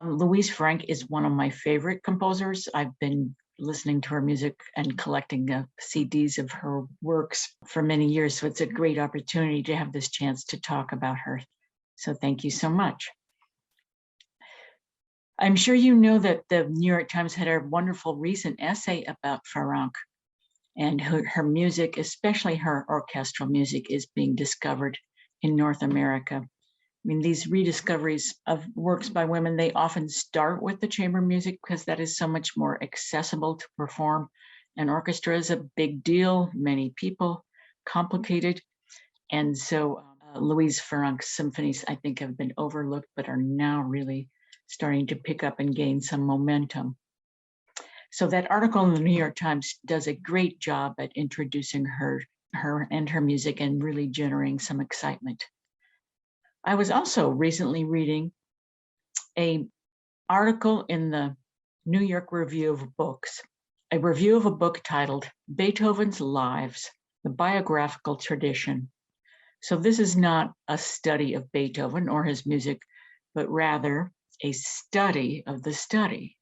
Louise Farrenc is one of my favorite composers. I've been listening to her music and collecting CDs of her works for many years, so it's a great opportunity to have this chance to talk about her. So thank you so much. I'm sure you know that the New York Times had a wonderful recent essay about Farrenc, and her music, especially her orchestral music, is being discovered in North America. I mean, these rediscoveries of works by women, they often start with the chamber music because that is so much more accessible to perform. An orchestra is a big deal, many people, complicated. And so Louise Farrenc's symphonies, I think, have been overlooked, but are now really starting to pick up and gain some momentum. So that article in the New York Times does a great job at introducing her and her music and really generating some excitement. I was also recently reading an article in the New York Review of Books, a review of a book titled Beethoven's Lives, the Biographical Tradition. So this is not a study of Beethoven or his music, but rather a study of the study.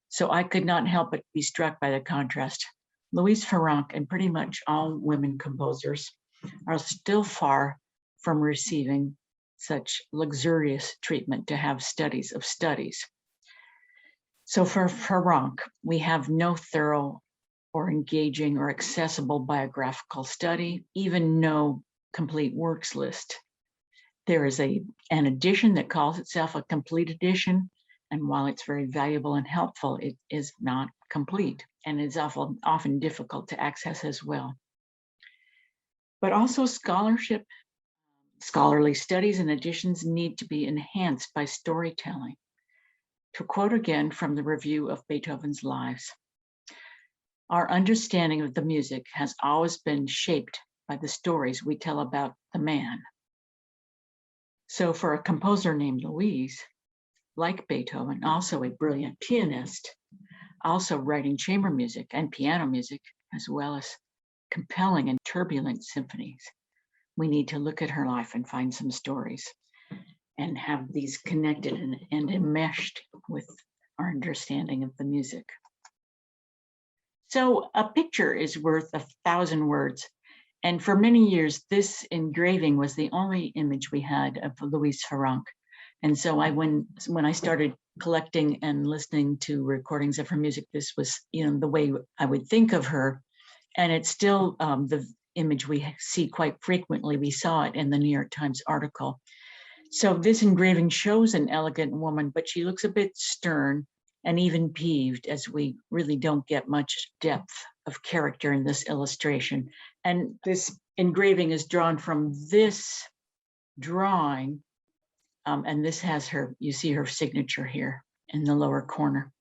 So I could not help but be struck by the contrast. Louise Farrenc and pretty much all women composers are still far from receiving such luxurious treatment to have studies of studies. So for Farrenc, we have no thorough or engaging or accessible biographical study, even no complete works list. There is an edition that calls itself a complete edition, and while it's very valuable and helpful, it is not complete, and it's often difficult to access as well. But also scholarly studies and editions need to be enhanced by storytelling. To quote again from the review of Beethoven's Lives, our understanding of the music has always been shaped by the stories we tell about the man. So for a composer named Louise, like Beethoven, also a brilliant pianist, also writing chamber music and piano music, as well as compelling and turbulent symphonies, we need to look at her life and find some stories and have these connected and enmeshed with our understanding of the music. So a picture is worth 1,000 words. And for many years, this engraving was the only image we had of Louise Farrenc. And so when I started collecting and listening to recordings of her music, this was, the way I would think of her. And it's still the image we see quite frequently. We saw it in the New York Times article. So this engraving shows an elegant woman, but she looks a bit stern and even peeved, as we really don't get much depth of character in this illustration. And this engraving is drawn from this drawing, and this has her, you see her signature here in the lower corner.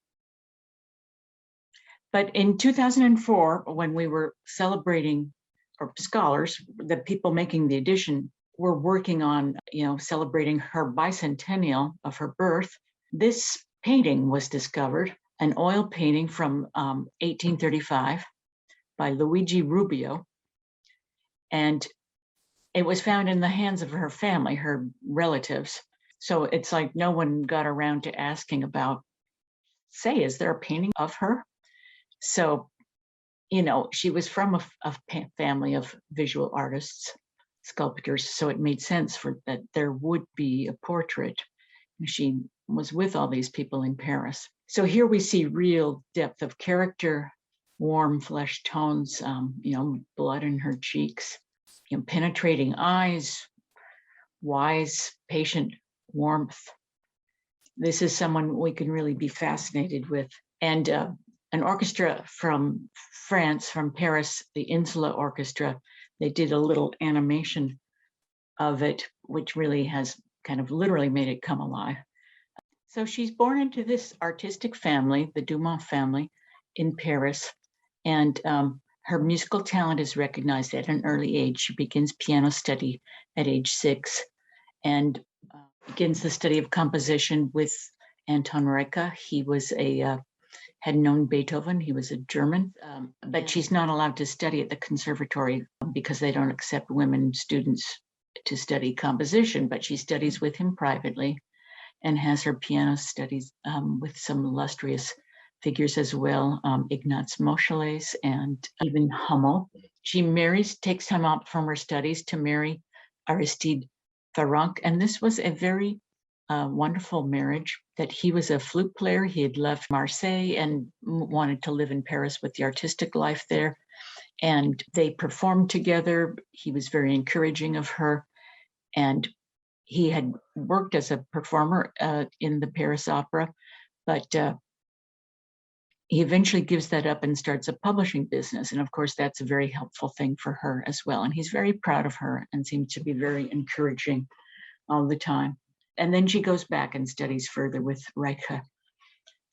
But in 2004, when we were celebrating, or scholars, the people making the edition, were working on, celebrating her bicentennial of her birth, this painting was discovered, an oil painting from 1835 by Luigi Rubio. And it was found in the hands of her family, her relatives. So it's like no one got around to asking about, say, is there a painting of her? So, she was from a family of visual artists, sculptors, so it made sense that there would be a portrait. She was with all these people in Paris. So here we see real depth of character, warm flesh tones, blood in her cheeks, penetrating eyes, wise, patient warmth. This is someone we can really be fascinated with. And an orchestra from France, from Paris, the Insula Orchestra, they did a little animation of it, which really has kind of literally made it come alive. So she's born into this artistic family, the Dumont family, in Paris, and her musical talent is recognized at an early age. She begins piano study at age 6 and begins the study of composition with Anton Reicha. He was had known Beethoven. He was a German, but she's not allowed to study at the conservatory because they don't accept women students to study composition, but she studies with him privately. and has her piano studies with some illustrious figures as well, Ignaz Moscheles and even Hummel. She takes time out from her studies to marry Aristide Farrenc, and this was a very wonderful marriage. That he was a flute player. He had left Marseille and wanted to live in Paris with the artistic life there. And they performed together. He was very encouraging of her. And he had worked as a performer in the Paris Opera, but he eventually gives that up and starts a publishing business. And of course, that's a very helpful thing for her as well. And he's very proud of her and seems to be very encouraging all the time. And then she goes back and studies further with Reiche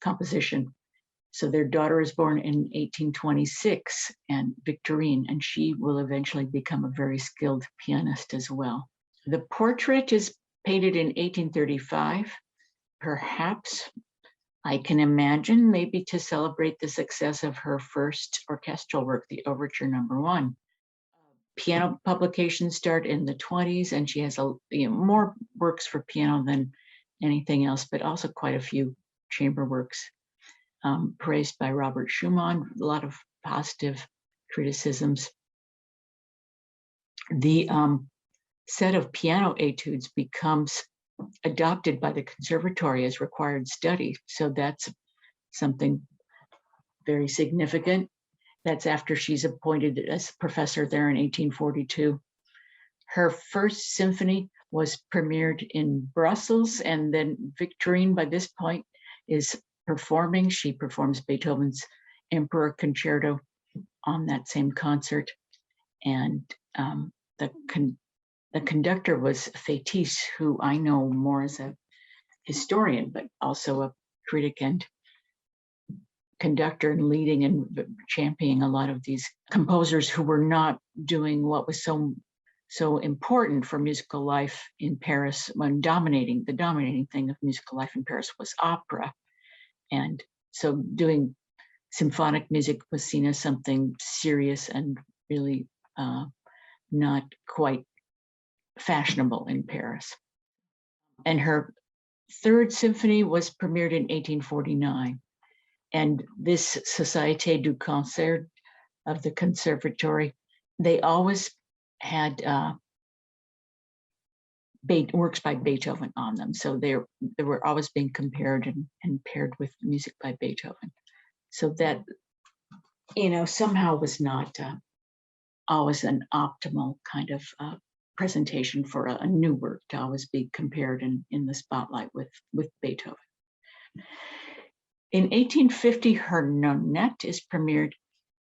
composition. So their daughter is born in 1826, and Victorine, and she will eventually become a very skilled pianist as well. The portrait is painted in 1835, perhaps, I can imagine, maybe to celebrate the success of her first orchestral work, the Overture No. 1. Piano publications start in the 20s, and she has more works for piano than anything else, but also quite a few chamber works, praised by Robert Schumann, a lot of positive criticisms. The set of piano etudes becomes adopted by the conservatory as required study, so that's something very significant. That's after she's appointed as professor there in 1842. Her first symphony was premiered in Brussels, and then Victorine, by this point, is performing. She performs Beethoven's Emperor Concerto on that same concert. And the conductor was Fétis, who I know more as a historian, but also a critic and conductor, and leading and championing a lot of these composers who were not doing what was so important for musical life in Paris. When the dominating thing of musical life in Paris was opera, and so doing symphonic music was seen as something serious and really not quite fashionable in Paris. And her third symphony was premiered in 1849. And this Société du Concert of the Conservatory, they always had works by Beethoven on them. So they were always being compared and paired with music by Beethoven. So that, somehow was not always an optimal kind of presentation for a new work to always be compared in the spotlight with Beethoven. In 1850, her Nonette is premiered,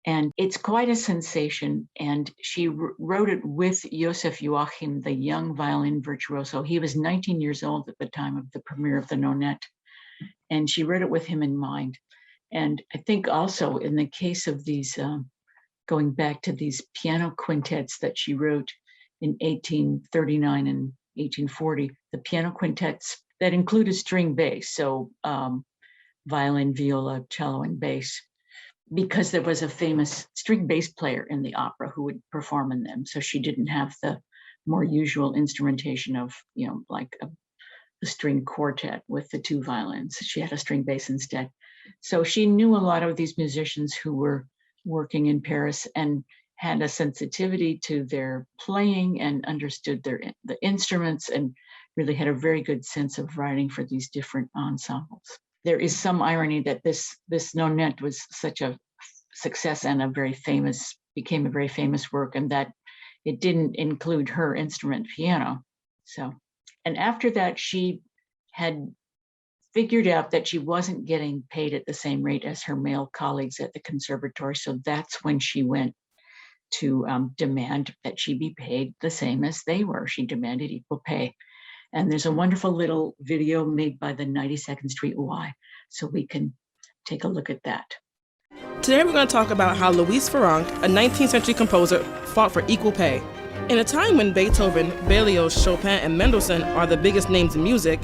and it's quite a sensation. And she wrote it with Joseph Joachim, the young violin virtuoso. He was 19 years old at the time of the premiere of the Nonette, and she wrote it with him in mind. And I think also in the case of these, going back to these piano quintets that she wrote in 1839 and 1840, the piano quintets that included string bass, so violin, viola, cello, and bass, because there was a famous string bass player in the opera who would perform in them. So she didn't have the more usual instrumentation of, like a string quartet with the two violins. She had a string bass instead. So she knew a lot of these musicians who were working in Paris and had a sensitivity to their playing and understood the instruments, and really had a very good sense of writing for these different ensembles. There is some irony that this Nonette was such a success and became a very famous work, and that it didn't include her instrument piano. So, and after that, she had figured out that she wasn't getting paid at the same rate as her male colleagues at the conservatory. So that's when she went to demand that she be paid the same as they were. She demanded equal pay. And there's a wonderful little video made by the 92nd Street Y, so we can take a look at that. Today we're going to talk about how Louise Farrenc, a 19th century composer, fought for equal pay. In a time when Beethoven, Berlioz, Chopin, and Mendelssohn are the biggest names in music,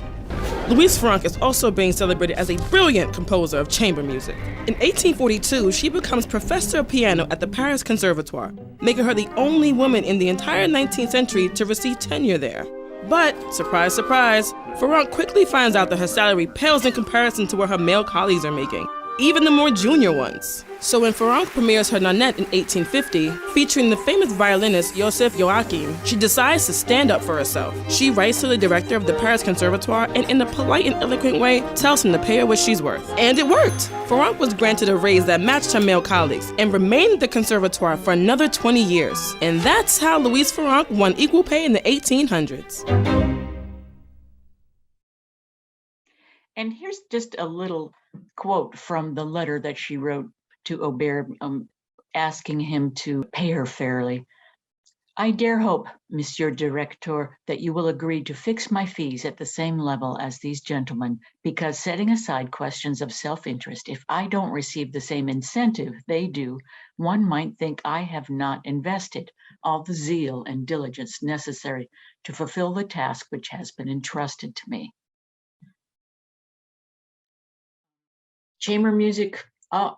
Louise Farrenc is also being celebrated as a brilliant composer of chamber music. In 1842, she becomes professor of piano at the Paris Conservatoire, making her the only woman in the entire 19th century to receive tenure there. But, surprise, surprise, Farrenc quickly finds out that her salary pales in comparison to what her male colleagues are making, even the more junior ones. So when Farrenc premieres her Nanette in 1850, featuring the famous violinist Joseph Joachim, she decides to stand up for herself. She writes to the director of the Paris Conservatoire and in a polite and eloquent way tells him to pay her what she's worth. And it worked! Farrenc was granted a raise that matched her male colleagues and remained at the Conservatoire for another 20 years. And that's how Louise Farrenc won equal pay in the 1800s. And here's just a little quote from the letter that she wrote to Aubert, asking him to pay her fairly. I dare hope, Monsieur Directeur, that you will agree to fix my fees at the same level as these gentlemen, because setting aside questions of self-interest, if I don't receive the same incentive they do, one might think I have not invested all the zeal and diligence necessary to fulfill the task which has been entrusted to me. Chamber music,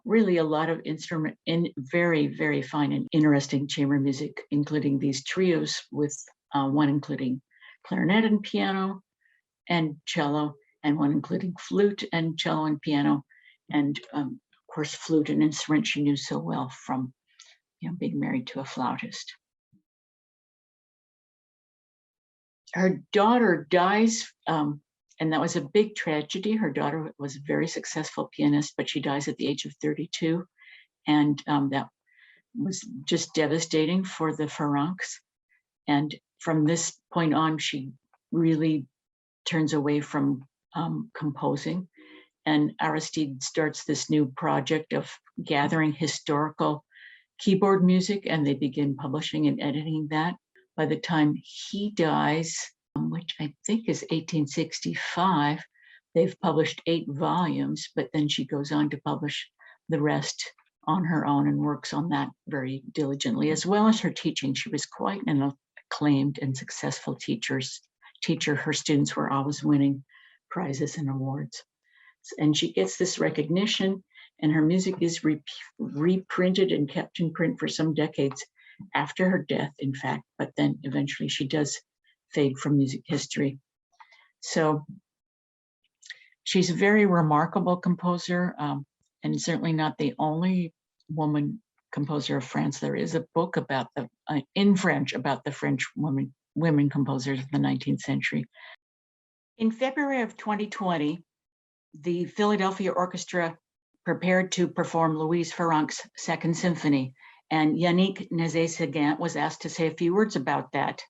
really a lot of very, very fine and interesting chamber music, including these trios with one including clarinet and piano and cello, and one including flute and cello and piano, and of course flute, an instrument she knew so well from being married to a flautist. Her daughter dies, and that was a big tragedy. Her daughter was a very successful pianist, but she dies at the age of 32. And that was just devastating for the Farrencs. And from this point on, she really turns away from composing. And Aristide starts this new project of gathering historical keyboard music, and they begin publishing and editing that. By the time he dies, which I think is 1865, they've published 8 volumes, but then she goes on to publish the rest on her own and works on that very diligently, as well as her teaching. She was quite an acclaimed and successful teacher. Her students were always winning prizes and awards. And she gets this recognition, and her music is reprinted and kept in print for some decades after her death, in fact, but then eventually she does fade from music history. So she's a very remarkable composer, and certainly not the only woman composer of France. There is a book about in French about the French women composers of the 19th century. In February of 2020, the Philadelphia Orchestra prepared to perform Louise Farrenc's Second Symphony, and Yannick Nézet-Séguin was asked to say a few words about that.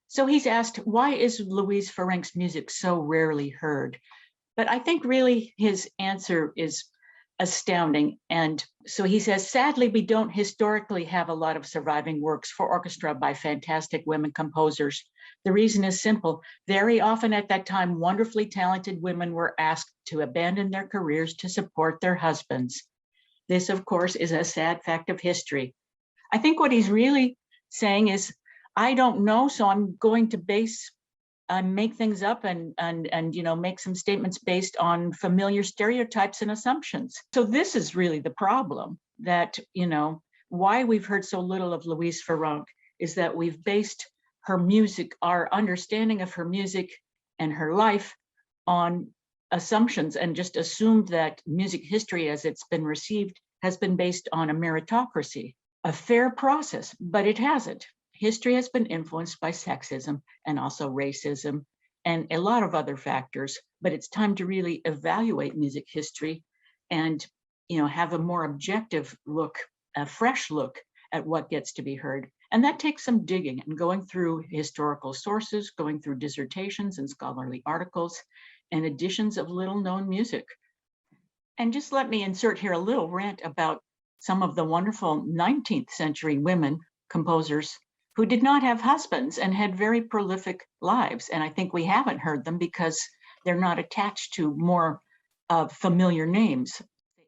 So he's asked, why is Louise Farrenc's music so rarely heard? But I think really his answer is astounding. And so he says, sadly, we don't historically have a lot of surviving works for orchestra by fantastic women composers. The reason is simple. Very often at that time, wonderfully talented women were asked to abandon their careers to support their husbands. This, of course, is a sad fact of history. I think what he's really saying is, I don't know, so I'm going to make things up and make some statements based on familiar stereotypes and assumptions. So this is really the problem, that why we've heard so little of Louise Farrenc is that we've based her music, our understanding of her music and her life, on assumptions, and just assumed that music history as it's been received has been based on a meritocracy, a fair process, but it hasn't. History has been influenced by sexism and also racism and a lot of other factors, but it's time to really evaluate music history and have a more objective look, a fresh look at what gets to be heard. And that takes some digging and going through historical sources, going through dissertations and scholarly articles and editions of little known music. And just let me insert here a little rant about some of the wonderful 19th century women composers who did not have husbands and had very prolific lives. And I think we haven't heard them because they're not attached to more familiar names.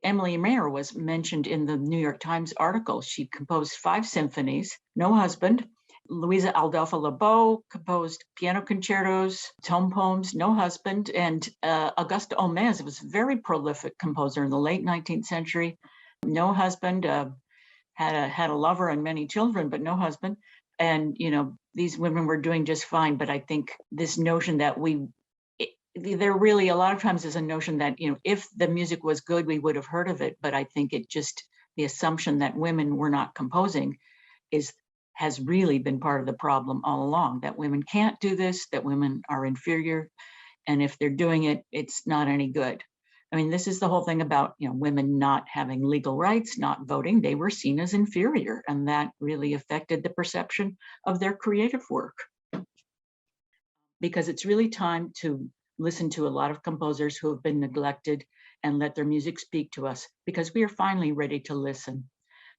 Emily Mayer was mentioned in the New York Times article. She composed 5 symphonies, no husband. Louisa Adolphe Lebeau composed piano concertos, tone poems, no husband. And Auguste Homais was a very prolific composer in the late 19th century, no husband, had a lover and many children, but no husband. And, you know, these women were doing just fine. But I think this notion that there really a lot of times is a notion that, you know, if the music was good, we would have heard of it. But I think it just, the assumption that women were not composing has really been part of the problem all along, that women can't do this, that women are inferior. And if they're doing it, it's not any good. I mean, this is the whole thing about, you know, women not having legal rights, not voting. They were seen as inferior, and that really affected the perception of their creative work. Because it's really time to listen to a lot of composers who have been neglected and let their music speak to us, because we are finally ready to listen.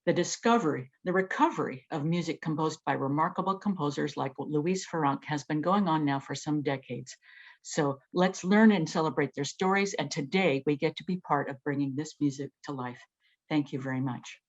The recovery of music composed by remarkable composers like Louise Farrenc has been going on now for some decades. So let's learn and celebrate their stories. And today we get to be part of bringing this music to life. Thank you very much.